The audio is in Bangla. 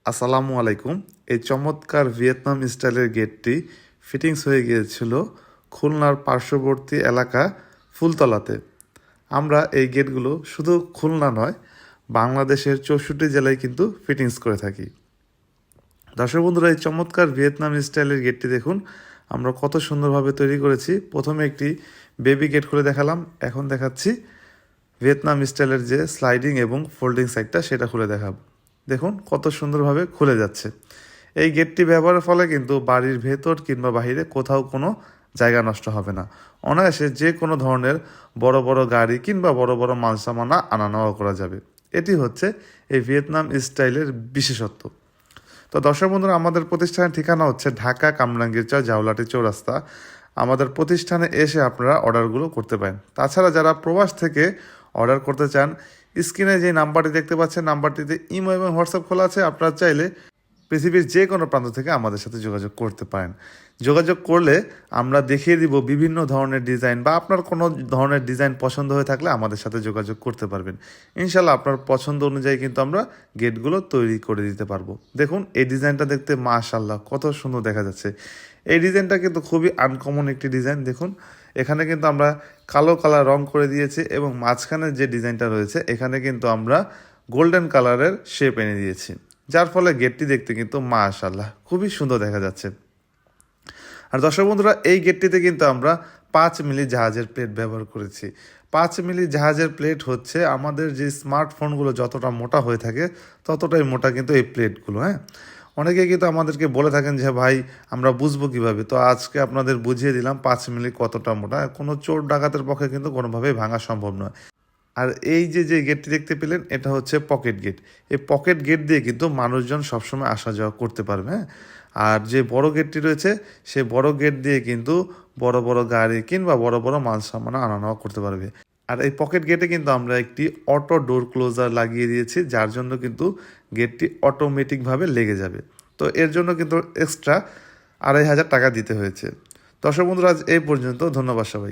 আসসালামু আলাইকুম। এই চমৎকার ভিয়েতনাম স্টাইলের গেটটি ফিটিংস হয়ে গিয়েছিল খুলনার পার্শ্ববর্তী এলাকা ফুলতলাতে। আমরা এই গেটগুলো শুধু খুলনা নয়, বাংলাদেশের 64 জেলায় কিন্তু ফিটিংস করে থাকি। দর্শক বন্ধুরা, এই চমৎকার ভিয়েতনাম স্টাইলের গেটটি দেখুন আমরা কত সুন্দরভাবে তৈরি করেছি। প্রথমে একটি বেবি গেট খুলে দেখালাম, এখন দেখাচ্ছি ভিয়েতনাম স্টাইলের যে স্লাইডিং এবং ফোল্ডিং সাইডটা সেটা খুলে দেখাবো। দেখুন কত সুন্দরভাবে খুলে যাচ্ছে। এই গেটটি ব্যবহারের ফলে কিন্তু বাড়ির ভেতর কিংবা বাহিরে কোথাও কোনো জায়গা নষ্ট হবে না। অনায়াসে যে কোনো ধরনের বড় বড় গাড়ি কিংবা বড় বড় মাল সামানা আনা নেওয়া করা যাবে। এটি হচ্ছে এই ভিয়েতনাম স্টাইলের বিশেষত্ব। তো দর্শক বন্ধুরা, আমাদের প্রতিষ্ঠানের ঠিকানা হচ্ছে ঢাকা কামরাঙ্গীরচর জাউলাটি চৌরাস্তা। আমাদের প্রতিষ্ঠানে এসে আপনারা অর্ডারগুলো করতে পারেন। তাছাড়া যারা প্রবাস থেকে অর্ডার করতে চান, স্ক্রিনে যে নাম্বারটি দেখতে পাচ্ছেন নাম্বারটিতে ইমো এবং হোয়াটসঅ্যাপ খোলা আছে। আপনারা চাইলে পৃথিবীর যে কোনো প্রান্ত থেকে আমাদের সাথে যোগাযোগ করতে পারেন। যোগাযোগ করলে আমরা দেখিয়ে দিব বিভিন্ন ধরনের ডিজাইন, বা আপনার কোনো ধরনের ডিজাইন পছন্দ হয়ে থাকলে আমাদের সাথে যোগাযোগ করতে পারবেন। ইনশাল্লাহ আপনার পছন্দ অনুযায়ী কিন্তু আমরা গেটগুলো তৈরি করে দিতে পারবো। দেখুন এই ডিজাইনটা দেখতে মাশাআল্লাহ কত সুন্দর দেখা যাচ্ছে। এই ডিজাইনটা কিন্তু খুবই আনকমন একটি ডিজাইন। দেখুন এখানে কিন্তু আমরা কালো কালার রং করে দিয়েছি এবং মাঝখানে যে ডিজাইনটা রয়েছে এখানে কিন্তু আমরা গোল্ডেন কালারের শেপ এনে দিয়েছি, যার ফলে গেটটি দেখতে কিন্তু মাশাআল্লাহ খুবই সুন্দর দেখা যাচ্ছে। আর দর্শক বন্ধুরা, এই গেটটিতে কিন্তু আমরা 5 মিলি জাহাজের প্লেট ব্যবহার করেছি। 5 মিলি জাহাজের প্লেট হচ্ছে আমাদের যে স্মার্টফোনগুলো যতটা মোটা হয়ে থাকে ততটাই মোটা কিন্তু এই প্লেটগুলো। অনেকে কিন্তু আমাদেরকে বলে থাকেন যে ভাই আমরা বুঝবো কিভাবে, তো আজকে আপনাদের বুঝিয়ে দিলাম 5 মিলি কতটা মোটা। কোনো চোর ডাকাতের পক্ষে কিন্তু কোনোভাবেই ভাঙা সম্ভব নয়। আর এই যে যে গেটটি দেখতে পেলেন এটা হচ্ছে পকেট গেট। এই পকেট গেট দিয়ে কিন্তু মানুষজন সবসময় আসা যাওয়া করতে পারবে। আর যে বড় গেটটি রয়েছে সেই বড় গেট দিয়ে কিন্তু বড় বড় গাড়ি কিংবা বড় বড় মাল সামান আনা নেওয়া করতে পারবে। আর এই পকেট গেটে কিন্তু আমরা একটি অটো ডোর ক্লোজার লাগিয়ে দিয়েছি, যার জন্য কিন্তু গেটটি অটোমেটিকভাবে লেগে যাবে। তো এর জন্য কিন্তু এক্সট্রা 2500 টাকা দিতে হয়েছে। দর্শক বন্ধুরা, আজ এই পর্যন্ত। ধন্যবাদ সবাই।